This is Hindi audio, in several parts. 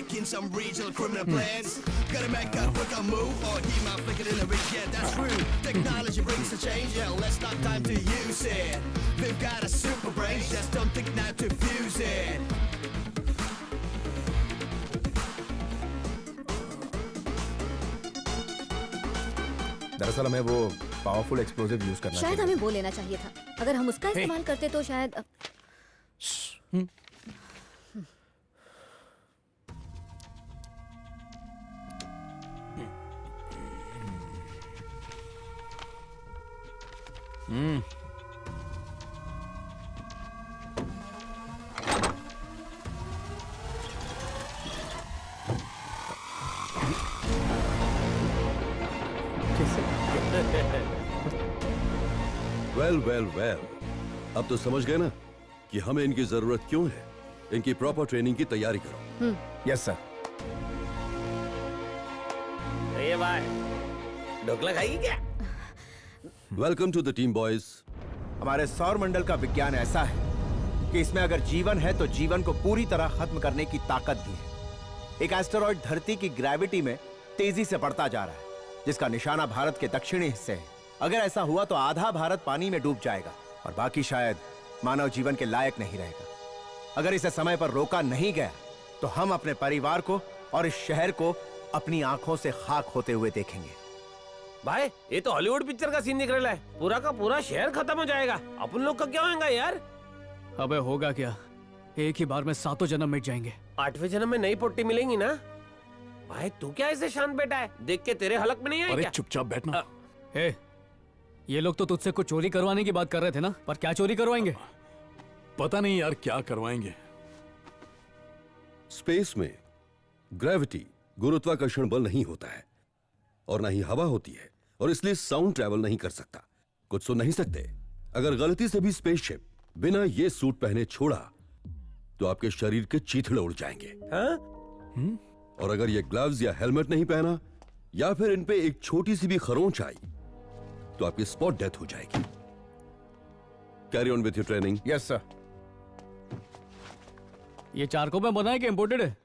making some regional criminal plans. Gotta make a quicker move or he might flick it in the ring. Yeah, that's true. Technology brings the change. Yeah, let's not time to use it. They've got a super brain, just don't think now to fuse it. दरअसल हमें वो पावरफुल एक्सप्लोसिव यूज करना शायद हमें वो लेना चाहिए था। अगर हम उसका इस्तेमाल करते तो शायद वेल अब तो समझ गए ना कि हमें इनकी जरूरत क्यों है। इनकी प्रॉपर ट्रेनिंग की तैयारी करो। Yes sir. ये भाई ढोकला खाएगी क्या? Welcome to the team boys. हमारे सौर मंडल का विज्ञान ऐसा है कि इसमें अगर जीवन है तो जीवन को पूरी तरह खत्म करने की ताकत भी है। एक एस्टेरॉइड धरती की ग्रेविटी में तेजी से बढ़ता जा रहा है, जिसका निशाना भारत के दक्षिणी हिस्से है। अगर ऐसा हुआ तो आधा भारत पानी में डूब जाएगा और बाकी शायद मानव जीवन के लायक नहीं रहेगा। अगर इसे समय पर रोका नहीं गया तो हम अपने परिवार को और इस शहर को अपनी आंखों से खाक होते हुए देखेंगे। भाई ये तो हॉलीवुड पिक्चर का सीन दिख रहा है। पूरा का पूरा शहर खत्म हो जाएगा। अपन लोग का क्या होगा यार? अबे होगा क्या, एक ही बार में 7 जन्म मिट जाएंगे। 8वें जन्म में नई पोटी मिलेंगी ना। भाई तू क्या ऐसे शांत बैठा है? देख के तेरे हलक में नहीं आया? अरे क्या? चुपचाप बैठना। ये लोग तो तुझसे कुछ चोरी करवाने की बात कर रहे थे ना, पर क्या चोरी करवाएंगे? पता नहीं यार क्या करवाएंगे। स्पेस में ग्रेविटी गुरुत्वाकर्षण बल नहीं होता है और ना ही हवा होती है, और इसलिए साउंड ट्रैवल नहीं कर सकता, कुछ सुन नहीं सकते। अगर गलती से भी स्पेसशिप बिना ये सूट पहने छोड़ा तो आपके शरीर के चीथड़े उड़ जाएंगे। हाँ? और अगर ये ग्लव्स या हेलमेट नहीं पहना या फिर इन पे एक छोटी सी भी खरोंच आई तो आपकी स्पॉट डेथ हो जाएगी। Carry on with your training. Yes sir. ये चारकों में बना है कि इम्पोर्टेड है?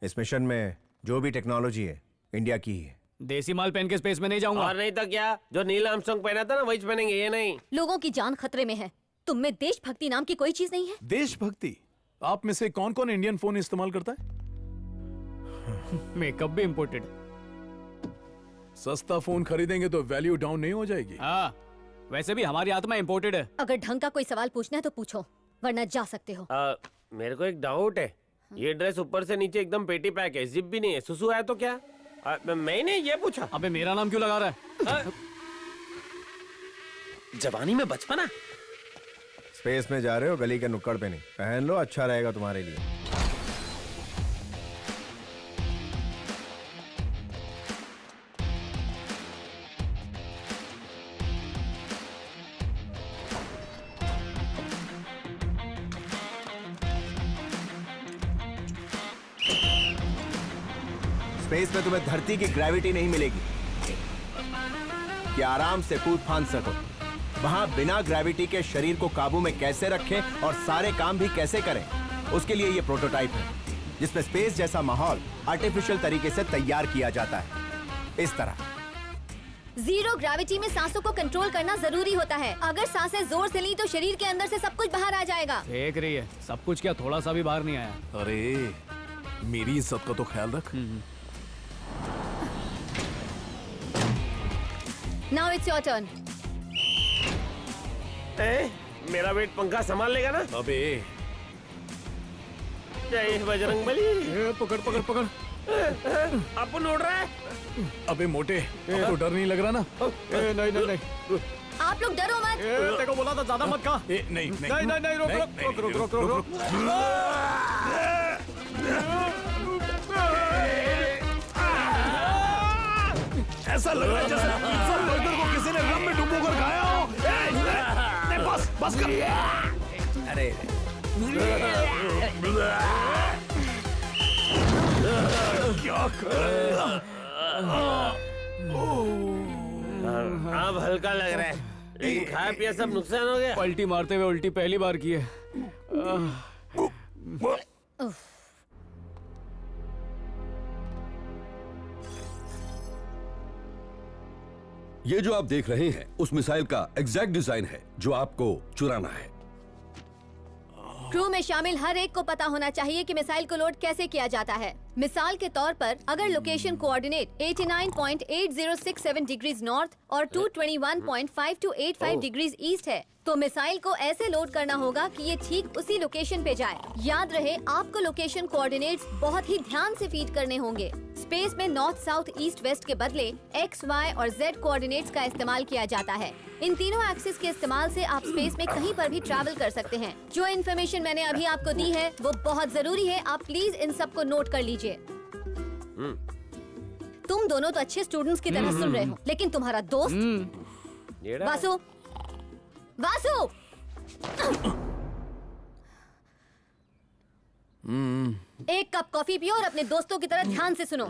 इस मिशन में जो भी टेक्नोलॉजी है इंडिया की है। देसी माल पहन के स्पेस में नहीं जाऊंगा। और नहीं तो क्या, जो नील आर्मस्ट्रांग पहना था ना वही पहनेंगे। ये नहीं। लोगों की जान खतरे में है। तुम में देशभक्ति नाम की कोई चीज नहीं है? देशभक्ति? आप में से कौन कौन इंडियन फोन इस्तेमाल करता है? मेकअप भी इम्पोर्टेड। सस्ता फोन खरीदेंगे तो वैल्यू डाउन नहीं हो जाएगी? हाँ, वैसे भी हमारी आत्मा इम्पोर्टेड है। अगर ढंग का कोई सवाल पूछना है तो पूछो, वरना जा सकते हो। मेरे को एक डाउट है। ये ड्रेस ऊपर से नीचे एकदम पेटी पैक है, जिप भी नहीं है। सुसु है तो क्या? मैंने ये पूछा। अबे मेरा नाम क्यों लगा रहा है? जवानी में बचपना। स्पेस में जा रहे हो, गली के नुक्कड़ पे नहीं। पहन लो, अच्छा रहेगा तुम्हारे लिए। स्पेस में तुम्हें धरती की ग्रेविटी नहीं मिलेगी कि आराम से कूद फांद सको। वहां बिना ग्रेविटी के शरीर को काबू में कैसे रखें और सारे काम भी कैसे करें, उसके लिए ये प्रोटोटाइप है, जिसमें स्पेस जैसा माहौल आर्टिफिशियल तरीके से तैयार किया जाता है। इस तरह जीरो ग्रेविटी में सांसों को कंट्रोल करना जरूरी होता है। अगर सांसें जोर से ली तो शरीर के अंदर से सब कुछ बाहर आ जाएगा। देख रही है, सब कुछ क्या थोड़ा सा भी बाहर नहीं आया? अरे मेरी इज्जत का तो ख्याल रख। Now it's your turn. मेरा वेट पंखा संभाल लेगा ना? अबे जय बजरंगबली। पकड़ पकड़ पकड़। अपन उड़ रहा है। अबे मोटे, तो डर नहीं लग रहा ना? नहीं नहीं नहीं, आप लोग डरो मत। तेरे को बोला था ज्यादा मत खा। नहीं नहीं नहीं नहीं नहीं, रोक रोक रोक रोक रोक। ऐसा लग रहा है जैसे पिज्जा बर्गर को किसी ने रम में डुबो कर खाया हो। नहीं, बस कर। अरे क्या कर? अब हल्का लग रहा है, लेकिन खाया पिया सब नुकसान हो गया। पलटी मारते हुए उल्टी पहली बार की है। ये जो आप देख रहे हैं उस मिसाइल का एग्जैक्ट डिजाइन है जो आपको चुराना है। क्रू में शामिल हर एक को पता होना चाहिए कि मिसाइल को लोड कैसे किया जाता है। मिसाल के तौर पर अगर लोकेशन कोऑर्डिनेट 89.8067 डिग्रीज नॉर्थ और 221.5285 डिग्रीज ईस्ट है तो मिसाइल को ऐसे लोड करना होगा कि ये ठीक उसी लोकेशन पे जाए। याद रहे आपको लोकेशन कोऑर्डिनेट्स बहुत ही ध्यान से फीड करने होंगे। स्पेस में नॉर्थ साउथ ईस्ट वेस्ट के बदले एक्स, वाई और जेड कोऑर्डिनेट्स का इस्तेमाल किया जाता है। इन तीनों एक्सिस के इस्तेमाल से आप स्पेस में कहीं पर भी ट्रैवल कर सकते हैं। जो इन्फॉर्मेशन मैंने अभी आपको दी है वो बहुत जरूरी है, आप प्लीज इन सबको नोट कर लीजिए। तुम दोनों तो अच्छे स्टूडेंट्स की तरह सुन रहे हो, लेकिन तुम्हारा दोस्त ये रहा। वासु, वासु, एक कप कॉफी पियो और अपने दोस्तों की तरह ध्यान से सुनो।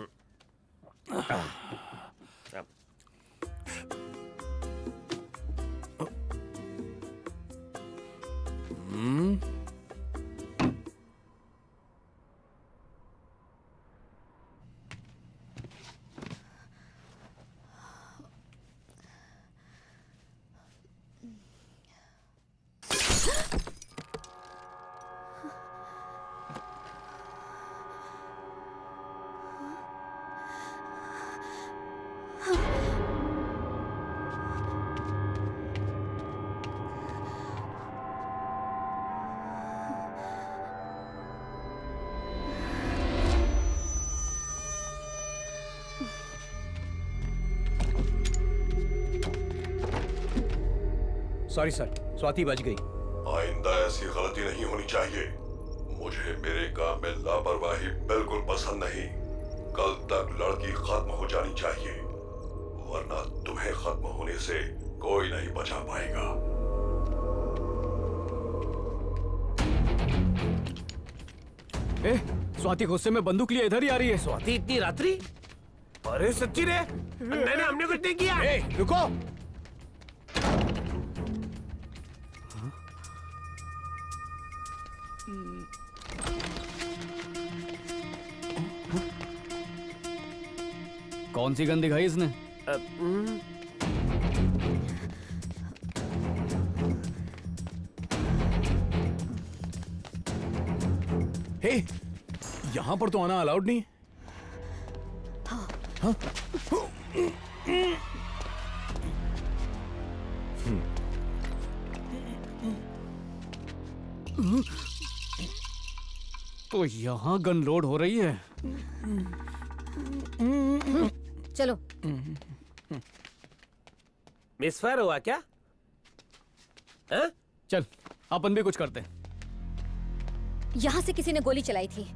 सॉरी सर, स्वाति बच गई। आइंदा ऐसी गलती नहीं होनी चाहिए। मुझे मेरे काम में लापरवाही बिल्कुल पसंद नहीं। कल तक लड़की खत्म हो जानी चाहिए, वरना तुम्हें खत्म होने से कोई नहीं बचा पाएगा। स्वाति गुस्से में बंदूक लिए इधर ही आ रही है। स्वाति इतनी रात्रि? अरे सच्ची रे, मैंने हमने कुछ नहीं किया। रुको। कौन सी गन दिखाई इसने? हे, यहाँ पर तो आना अलाउड नहीं। हाँ? तो यहाँ गन लोड हो रही है। चलो। मिसफायर हुआ क्या? हाँ? चल अपन भी कुछ करते हैं। यहाँ से किसी ने गोली चलाई थी।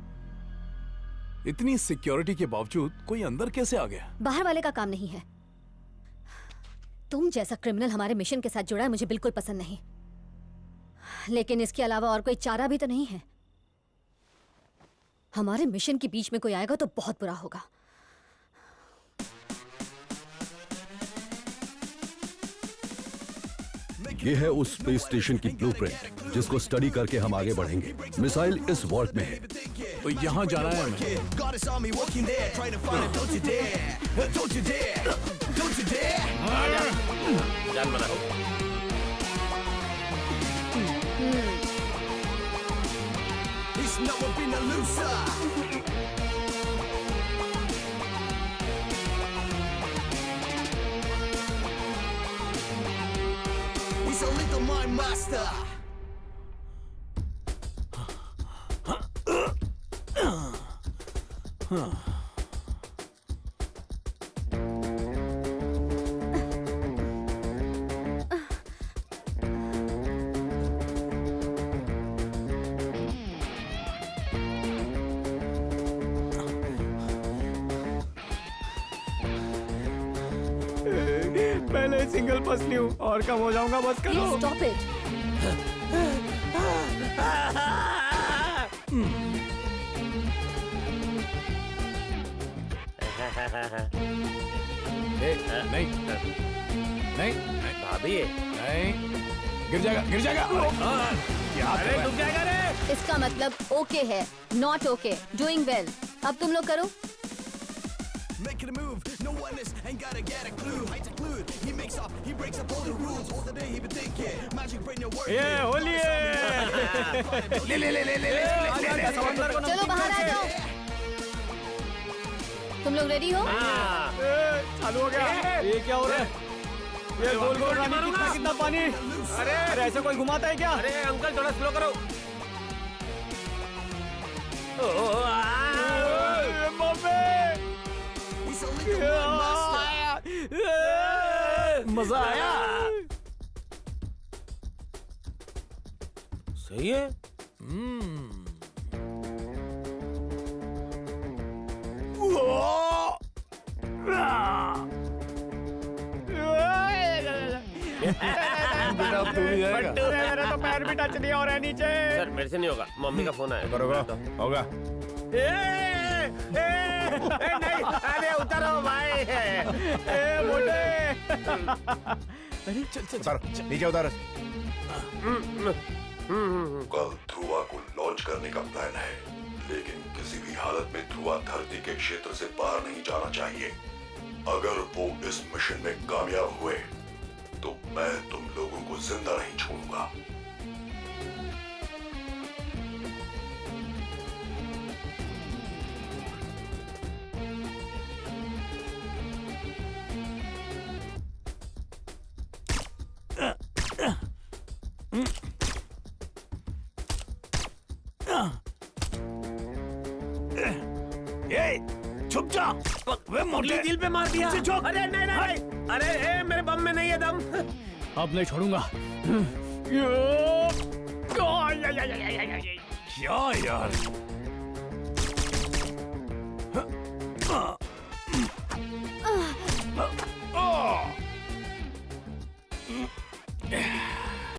इतनी सिक्योरिटी के बावजूद कोई अंदर कैसे आ गया? बाहर वाले का काम नहीं है। तुम जैसा क्रिमिनल हमारे मिशन के साथ जुड़ा है मुझे बिल्कुल पसंद नहीं, लेकिन इसके अलावा और कोई चारा भी तो नहीं है। हमारे मिशन के बीच में कोई आएगा तो बहुत बुरा होगा। ये है उस स्पेस स्टेशन की ब्लूप्रिंट जिसको स्टडी करके हम आगे बढ़ेंगे। मिसाइल इस वॉल्ट में है। तो यहाँ जाना है हमें। God is on me working there, trying to find it. Don't you dare, don't you dare, don't you dare. जान बना। He's never been a loser. He's a little mind master. पहले सिंगल पसली हूँ और कम हो जाऊंगा, बस करो। Please stop it. नहीं नहीं भाभी नहीं, गिर जाएगा गिर जाएगा। अरे डूब जाएगा रे। इसका मतलब ओके है, नॉट ओके, डूइंग वेल। अब तुम लोग करो। making a move. No one is ain't gotta get a clue. Heights are glued. He makes up, he breaks up all the rules. All the day he been thinking. Magic brain your work. ये होली है। चलो बाहर आ जाओ। तुम लोग रेडी हो? चालू हो गया। ये क्या हो रहा है? ये गोल गोल रानी कितना कितना पानी? अरे ऐसे कोई घुमाता है क्या? अरे अंकल थोड़ा स्लो करो। He's only the one master. मजा आया। सही है। मेरा तो पैर भी टच नहीं हो रहा है नीचे। सर मेरे से नहीं होगा, मम्मी का फोन आया। होगा। नहीं, अरे उतरो भाई। मोटे। उतारो, नीचे उतारो। कल ध्रुवा को लॉन्च करने का प्लान है, लेकिन किसी भी हालत में ध्रुवा धरती के क्षेत्र से बाहर नहीं जाना चाहिए। अगर वो इस मिशन में कामयाब हुए तो मैं तुम लोगों को जिंदा नहीं छोड़ूंगा। छुप जा। वे मुरली दिल पे मार दिया। अरे नहीं नहीं, अरे मेरे बम में नहीं है दम। अब नहीं छोड़ूंगा। क्या यार?